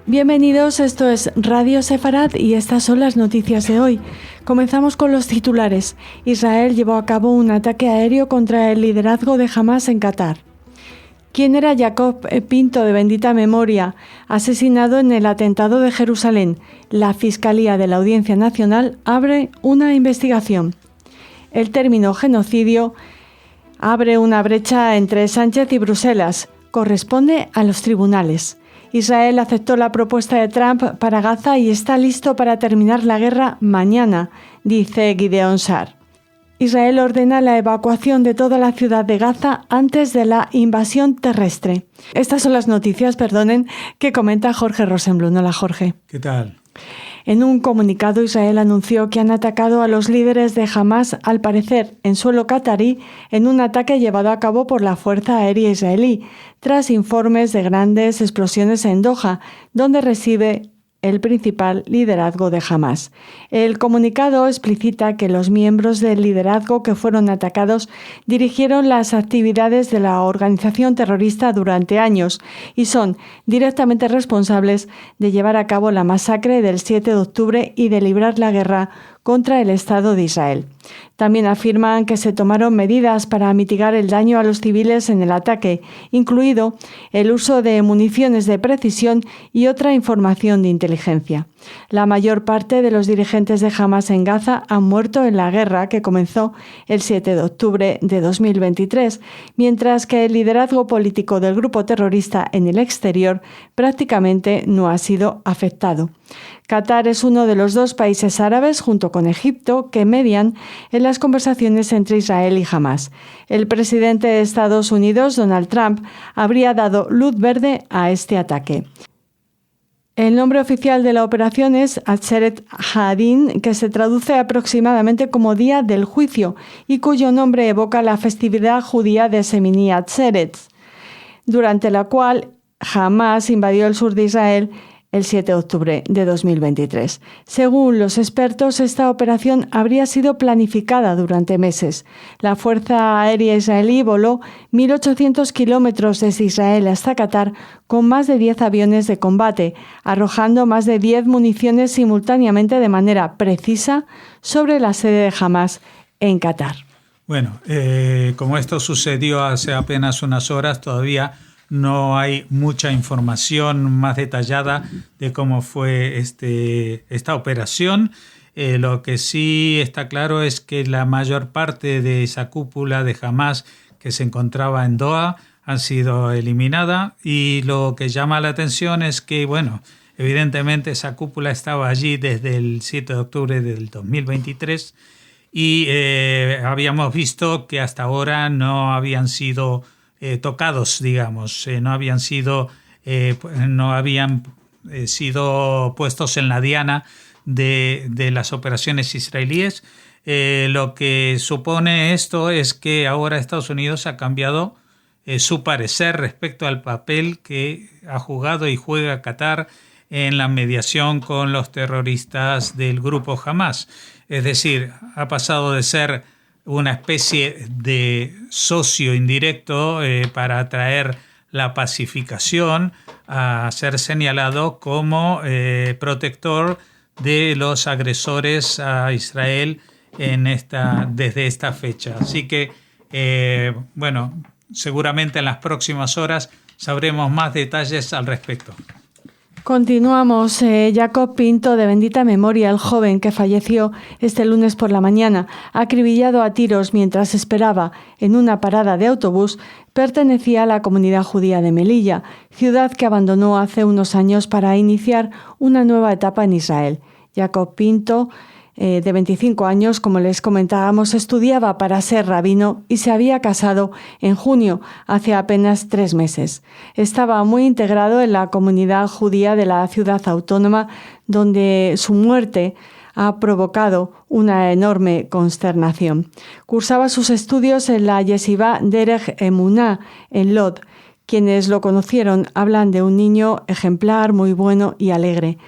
Bienvenidos, esto es Radio Sefarad y estas son las noticias de hoy. Comenzamos con los titulares. Israel llevó a cabo un ataque aéreo contra el liderazgo de Hamás en Qatar. ¿Quién era Jacob Pinto, de bendita memoria, asesinado en el atentado de Jerusalén? La Fiscalía de la Audiencia Nacional abre una investigación. El término genocidio abre una brecha entre Sánchez y Bruselas. Corresponde a los tribunales. Israel aceptó la propuesta de Trump para Gaza y está listo para terminar la guerra mañana, dice Gideon Sa'ar. Israel ordena la evacuación de toda la ciudad de Gaza antes de la invasión terrestre. Estas son las noticias, que comenta Jorge Rosenblum. Hola, Jorge. ¿Qué tal? En un comunicado, Israel anunció que han atacado a los líderes de Hamás, al parecer en suelo catarí, en un ataque llevado a cabo por la Fuerza Aérea Israelí, tras informes de grandes explosiones en Doha, donde reside el principal liderazgo de Hamás. El comunicado explicita que los miembros del liderazgo que fueron atacados dirigieron las actividades de la organización terrorista durante años y son directamente responsables de llevar a cabo la masacre del 7 de octubre y de librar la guerra contra el Estado de Israel. También afirman que se tomaron medidas para mitigar el daño a los civiles en el ataque, incluido el uso de municiones de precisión y otra información de inteligencia. La mayor parte de los dirigentes de Hamás en Gaza han muerto en la guerra que comenzó el 7 de octubre de 2023, mientras que el liderazgo político del grupo terrorista en el exterior prácticamente no ha sido afectado. Qatar es uno de los dos países árabes, junto con Egipto, que median en las conversaciones entre Israel y Hamás. El presidente de Estados Unidos, Donald Trump, habría dado luz verde a este ataque. El nombre oficial de la operación es Atzeret Hadin, que se traduce aproximadamente como Día del Juicio y cuyo nombre evoca la festividad judía de Semini Atzeret, durante la cual Hamás invadió el sur de Israel el 7 de octubre de 2023. Según los expertos, esta operación habría sido planificada durante meses. La Fuerza Aérea Israelí voló 1.800 kilómetros desde Israel hasta Qatar con más de 10 aviones de combate, arrojando más de 10 municiones simultáneamente de manera precisa sobre la sede de Hamás en Qatar. Bueno, como esto sucedió hace apenas unas horas, todavía no hay mucha información más detallada de cómo fue esta operación. Lo que sí está claro es que la mayor parte de esa cúpula de Hamás que se encontraba en Doha ha sido eliminada, y lo que llama la atención es que, evidentemente esa cúpula estaba allí desde el 7 de octubre del 2023 y habíamos visto que hasta ahora no habían sido tocados, no habían sido puestos en la diana de las operaciones israelíes. Lo que supone esto es que ahora Estados Unidos ha cambiado su parecer respecto al papel que ha jugado y juega Qatar en la mediación con los terroristas del grupo Hamás. Es decir, ha pasado de ser una especie de socio indirecto para atraer la pacificación, a ser señalado como protector de los agresores a Israel desde esta fecha. Así que, seguramente en las próximas horas sabremos más detalles al respecto. Continuamos. Jacob Pinto, de bendita memoria, el joven que falleció este lunes por la mañana, acribillado a tiros mientras esperaba en una parada de autobús, pertenecía a la comunidad judía de Melilla, ciudad que abandonó hace unos años para iniciar una nueva etapa en Israel. Jacob Pinto, de 25 años, como les comentábamos, estudiaba para ser rabino y se había casado en junio, hace apenas 3 meses. Estaba muy integrado en la comunidad judía de la ciudad autónoma, donde su muerte ha provocado una enorme consternación. Cursaba sus estudios en la Yeshiva Derech Emuná, en Lod. Quienes lo conocieron hablan de un niño ejemplar, muy bueno y alegre.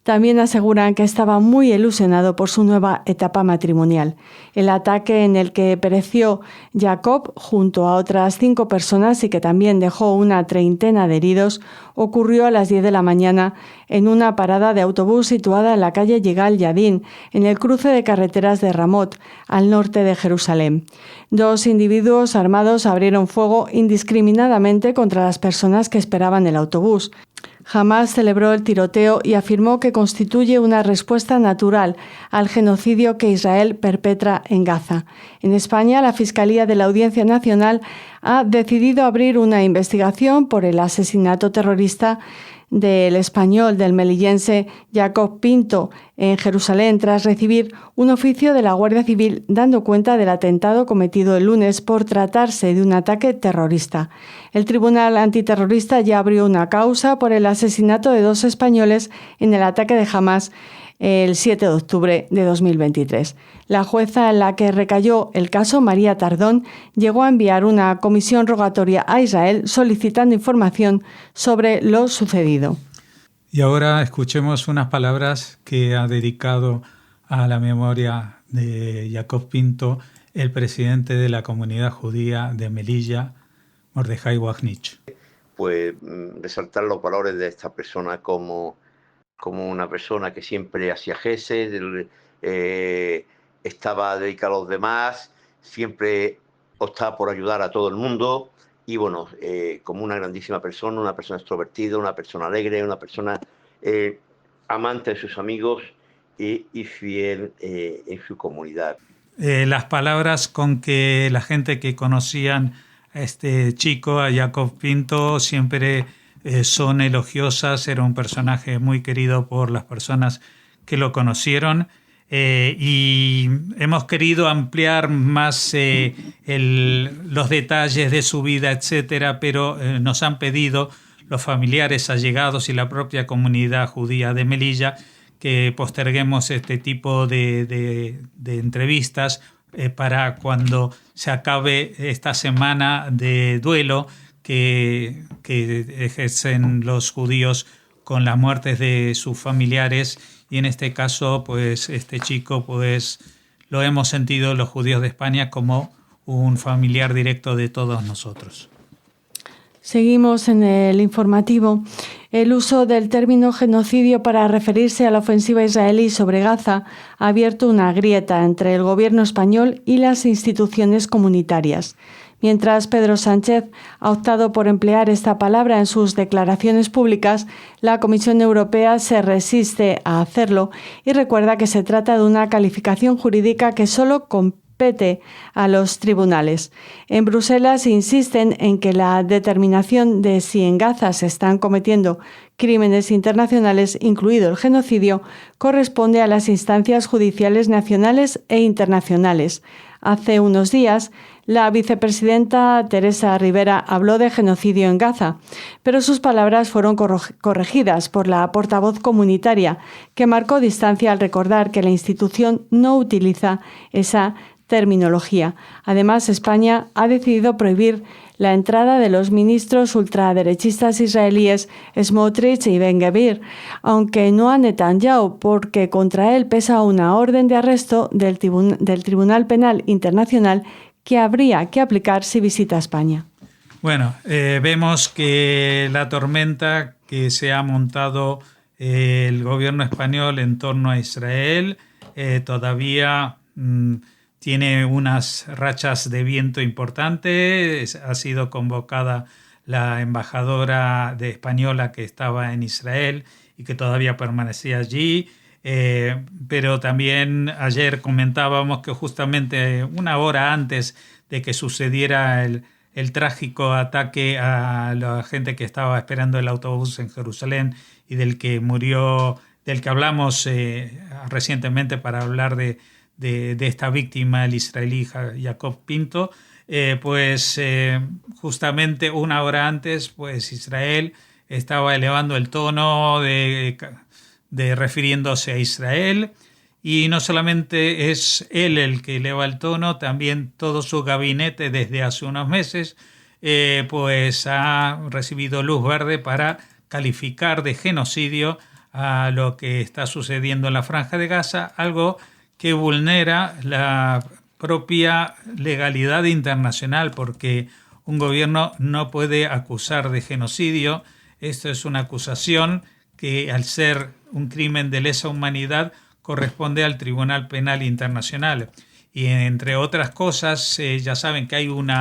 También aseguran que estaba muy ilusionado por su nueva etapa matrimonial. El ataque en el que pereció Jacob junto a otras 5 personas y que también dejó una treintena de heridos ocurrió a las 10 de la mañana en una parada de autobús situada en la calle Yigal Yadin, en el cruce de carreteras de Ramot, al norte de Jerusalén. 2 individuos armados abrieron fuego indiscriminadamente contra las personas que esperaban el autobús. Hamás celebró el tiroteo y afirmó que constituye una respuesta natural al genocidio que Israel perpetra en Gaza. En España, la Fiscalía de la Audiencia Nacional ha decidido abrir una investigación por el asesinato terrorista del español, del melillense Jacob Pinto, en Jerusalén, tras recibir un oficio de la Guardia Civil dando cuenta del atentado cometido el lunes por tratarse de un ataque terrorista. El Tribunal Antiterrorista ya abrió una causa por el asesinato de 2 españoles en el ataque de Hamás el 7 de octubre de 2023. La jueza en la que recayó el caso, María Tardón, llegó a enviar una comisión rogatoria a Israel solicitando información sobre lo sucedido. Y ahora escuchemos unas palabras que ha dedicado a la memoria de Jacob Pinto el presidente de la comunidad judía de Melilla, Mordejai Wajnich. Pues resaltar los valores de esta persona como una persona que siempre hacía gesed, estaba dedicado a los demás, siempre optaba por ayudar a todo el mundo y bueno, como una grandísima persona, una persona extrovertida, una persona alegre, una persona amante de sus amigos y fiel en su comunidad. Las palabras con que la gente que conocían a este chico, a Jacob Pinto, siempre son elogiosas. Era un personaje muy querido por las personas que lo conocieron y hemos querido ampliar más los detalles de su vida, etcétera, pero nos han pedido los familiares allegados y la propia comunidad judía de Melilla que posterguemos este tipo de entrevistas para cuando se acabe esta semana de duelo que ejercen los judíos con las muertes de sus familiares, y en este caso pues este chico pues lo hemos sentido los judíos de España como un familiar directo de todos nosotros. Seguimos en el informativo. El uso del término genocidio para referirse a la ofensiva israelí sobre Gaza ha abierto una grieta entre el gobierno español y las instituciones comunitarias. Mientras Pedro Sánchez ha optado por emplear esta palabra en sus declaraciones públicas, la Comisión Europea se resiste a hacerlo y recuerda que se trata de una calificación jurídica que solo compete a los tribunales. En Bruselas insisten en que la determinación de si en Gaza se están cometiendo crímenes internacionales, incluido el genocidio, corresponde a las instancias judiciales nacionales e internacionales. Hace unos días, la vicepresidenta Teresa Rivera habló de genocidio en Gaza, pero sus palabras fueron corregidas por la portavoz comunitaria, que marcó distancia al recordar que la institución no utiliza esa terminología. Además, España ha decidido prohibir la entrada de los ministros ultraderechistas israelíes Smotrich y Ben-Gvir, aunque no a Netanyahu, porque contra él pesa una orden de arresto del Tribunal Penal Internacional que habría que aplicar si visita España. Bueno, vemos que la tormenta que se ha montado el gobierno español en torno a Israel todavía tiene unas rachas de viento importantes. Ha sido convocada la embajadora española que estaba en Israel y que todavía permanecía allí. Pero también ayer comentábamos que justamente una hora antes de que sucediera el trágico ataque a la gente que estaba esperando el autobús en Jerusalén y del que hablamos recientemente para hablar de esta víctima, el israelí Jacob Pinto, justamente una hora antes, pues Israel estaba elevando el tono de refiriéndose a Israel, y no solamente es él el que eleva el tono, también todo su gabinete desde hace unos meses ha recibido luz verde para calificar de genocidio a lo que está sucediendo en la Franja de Gaza, algo que vulnera la propia legalidad internacional, porque un gobierno no puede acusar de genocidio. Esto es una acusación que, al ser un crimen de lesa humanidad, corresponde al Tribunal Penal Internacional. Y entre otras cosas, ya saben que hay un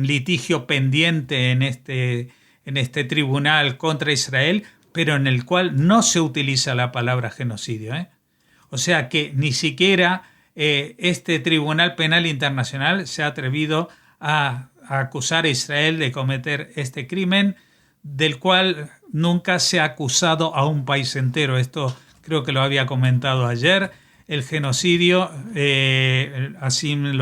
litigio pendiente en este tribunal contra Israel, pero en el cual no se utiliza la palabra genocidio, ¿eh? O sea que ni siquiera este Tribunal Penal Internacional se ha atrevido a acusar a Israel de cometer este crimen, del cual nunca se ha acusado a un país entero. Esto creo que lo había comentado ayer. El genocidio, así me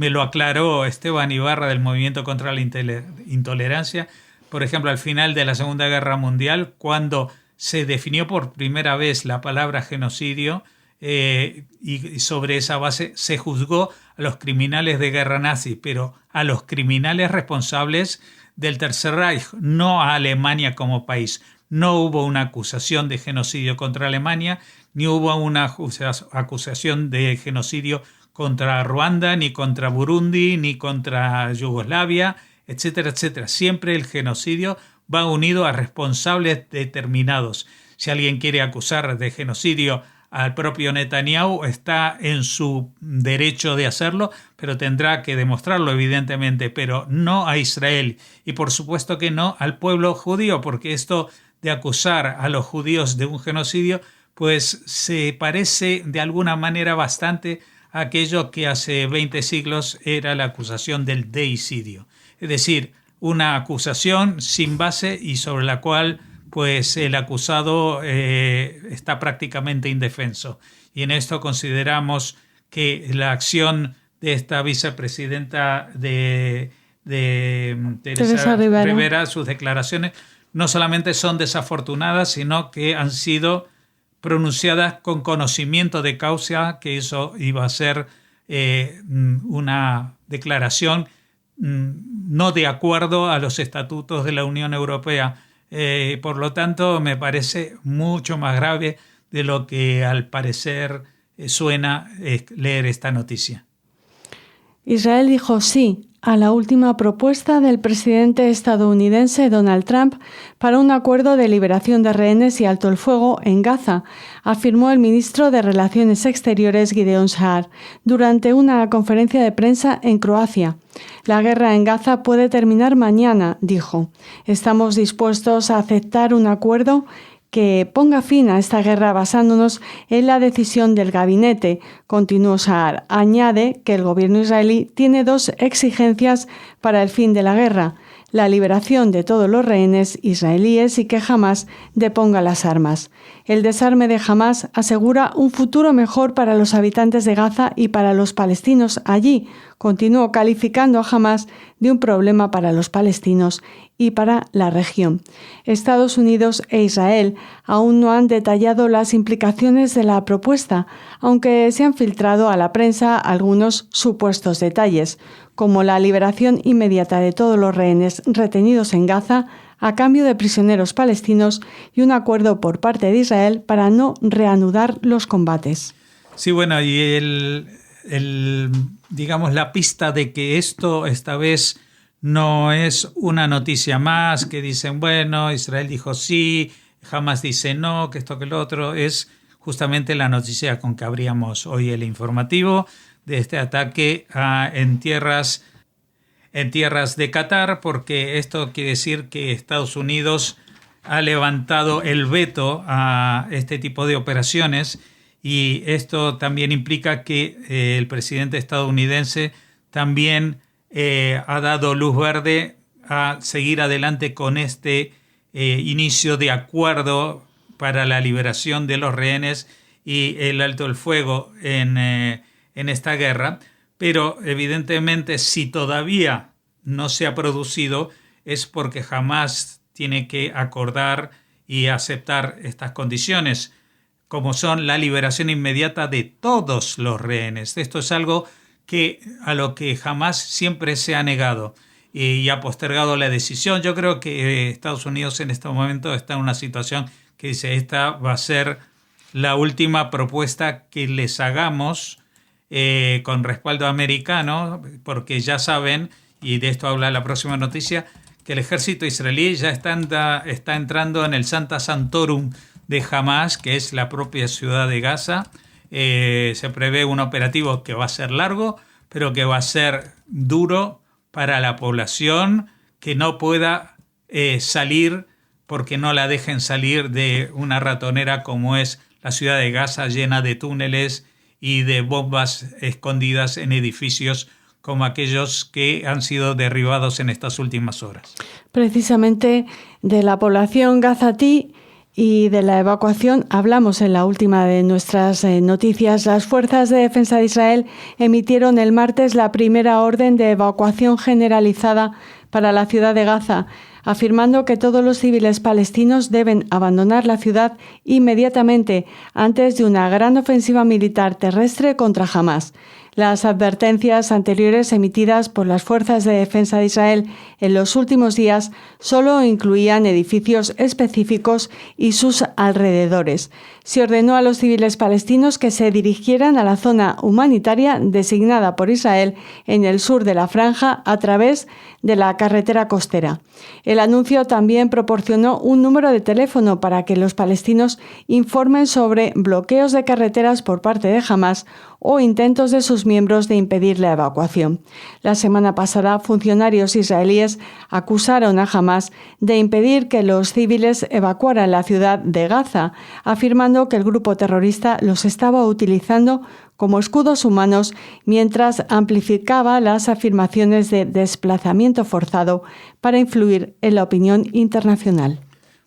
lo aclaró Esteban Ibarra del Movimiento contra la Intolerancia. Por ejemplo, al final de la Segunda Guerra Mundial, cuando se definió por primera vez la palabra genocidio, y sobre esa base se juzgó a los criminales de guerra nazi, pero a los criminales responsables del Tercer Reich, no a Alemania como país. No hubo una acusación de genocidio contra Alemania, ni hubo una acusación de genocidio contra Ruanda, ni contra Burundi, ni contra Yugoslavia, etcétera, etcétera. Siempre el genocidio va unido a responsables determinados. Si alguien quiere acusar de genocidio al propio Netanyahu, está en su derecho de hacerlo, pero tendrá que demostrarlo, evidentemente, pero no a Israel. Y por supuesto que no al pueblo judío, porque esto de acusar a los judíos de un genocidio, pues se parece de alguna manera bastante a aquello que hace 20 siglos era la acusación del deicidio. Es decir, una acusación sin base y sobre la cual pues el acusado está prácticamente indefenso. Y en esto consideramos que la acción de esta vicepresidenta de Teresa Rivera, sus declaraciones, no solamente son desafortunadas, sino que han sido pronunciadas con conocimiento de causa, que eso iba a ser una declaración no de acuerdo a los estatutos de la Unión Europea. Por lo tanto, me parece mucho más grave de lo que al parecer suena leer esta noticia. Israel dijo sí a la última propuesta del presidente estadounidense Donald Trump para un acuerdo de liberación de rehenes y alto el fuego en Gaza, afirmó el ministro de Relaciones Exteriores Gideon Sa'ar durante una conferencia de prensa en Croacia. La guerra en Gaza puede terminar mañana, dijo. Estamos dispuestos a aceptar un acuerdo que ponga fin a esta guerra basándonos en la decisión del gabinete, continuó Sa'ar. Añade que el gobierno israelí tiene dos exigencias para el fin de la guerra: la liberación de todos los rehenes israelíes y que Hamás deponga las armas. El desarme de Hamás asegura un futuro mejor para los habitantes de Gaza y para los palestinos allí. Continuó calificando a Hamás de un problema para los palestinos y para la región. Estados Unidos e Israel aún no han detallado las implicaciones de la propuesta, aunque se han filtrado a la prensa algunos supuestos detalles, como la liberación inmediata de todos los rehenes retenidos en Gaza a cambio de prisioneros palestinos y un acuerdo por parte de Israel para no reanudar los combates. Sí, bueno, y digamos, la pista de que esta vez no es una noticia más que dicen, bueno, Israel dijo sí, Hamás dice no, que esto que lo otro, es justamente la noticia con que abríamos hoy el informativo de este ataque en tierras de Qatar, porque esto quiere decir que Estados Unidos ha levantado el veto a este tipo de operaciones, y esto también implica que el presidente estadounidense también ha dado luz verde a seguir adelante con este inicio de acuerdo para la liberación de los rehenes y el alto el fuego en esta guerra. Pero evidentemente, si todavía no se ha producido, es porque Hamás tiene que acordar y aceptar estas condiciones, como son la liberación inmediata de todos los rehenes. Esto es algo a lo que Hamás siempre se ha negado. y ha postergado la decisión. Yo creo que Estados Unidos en este momento está en una situación que dice, esta va a ser la última propuesta que les hagamos con respaldo americano, porque ya saben, y de esto habla la próxima noticia, que el ejército israelí ya está entrando en el Santa Santorum de Hamas, que es la propia ciudad de Gaza. Se prevé un operativo que va a ser largo, pero que va a ser duro para la población, que no pueda salir porque no la dejen salir de una ratonera como es la ciudad de Gaza, llena de túneles y de bombas escondidas en edificios como aquellos que han sido derribados en estas últimas horas. Precisamente de la población gazatí y de la evacuación hablamos en la última de nuestras noticias. Las Fuerzas de Defensa de Israel emitieron el martes la primera orden de evacuación generalizada para la ciudad de Gaza, afirmando que todos los civiles palestinos deben abandonar la ciudad inmediatamente antes de una gran ofensiva militar terrestre contra Hamás. Las advertencias anteriores emitidas por las Fuerzas de Defensa de Israel en los últimos días solo incluían edificios específicos y sus alrededores. Se ordenó a los civiles palestinos que se dirigieran a la zona humanitaria designada por Israel en el sur de la franja a través de la carretera costera. El anuncio también proporcionó un número de teléfono para que los palestinos informen sobre bloqueos de carreteras por parte de Hamás o intentos de sus miembros de impedir la evacuación. La semana pasada, funcionarios israelíes acusaron a Hamás de impedir que los civiles evacuaran la ciudad de Gaza, afirmando que el grupo terrorista los estaba utilizando como escudos humanos mientras amplificaba las afirmaciones de desplazamiento forzado para influir en la opinión internacional.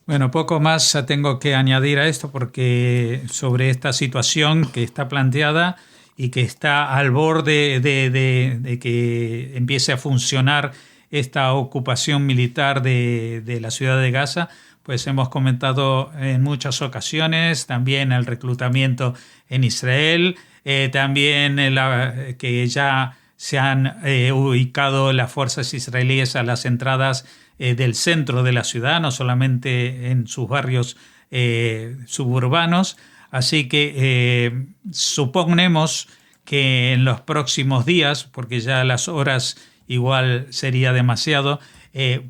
Bueno, poco más tengo que añadir a esto porque sobre esta situación que está planteada y que está al borde de que empiece a funcionar esta ocupación militar de la ciudad de Gaza, pues hemos comentado en muchas ocasiones también el reclutamiento en Israel, también que ya se han ubicado las fuerzas israelíes a las entradas del centro de la ciudad, no solamente en sus barrios suburbanos. Así que suponemos que en los próximos días, porque ya las horas igual sería demasiado,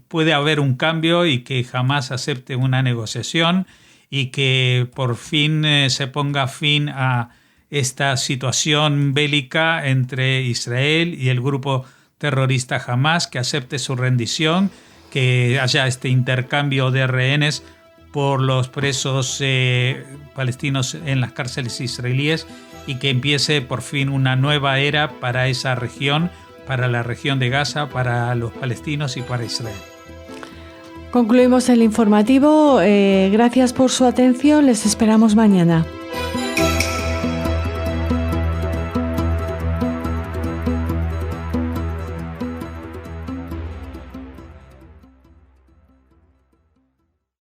puede haber un cambio y que Hamás acepte una negociación y que por fin se ponga fin a esta situación bélica entre Israel y el grupo terrorista Hamás, que acepte su rendición, que haya este intercambio de rehenes por los presos palestinos en las cárceles israelíes y que empiece por fin una nueva era para esa región, para la región de Gaza, para los palestinos y para Israel. Concluimos el informativo. Gracias por su atención. Les esperamos mañana.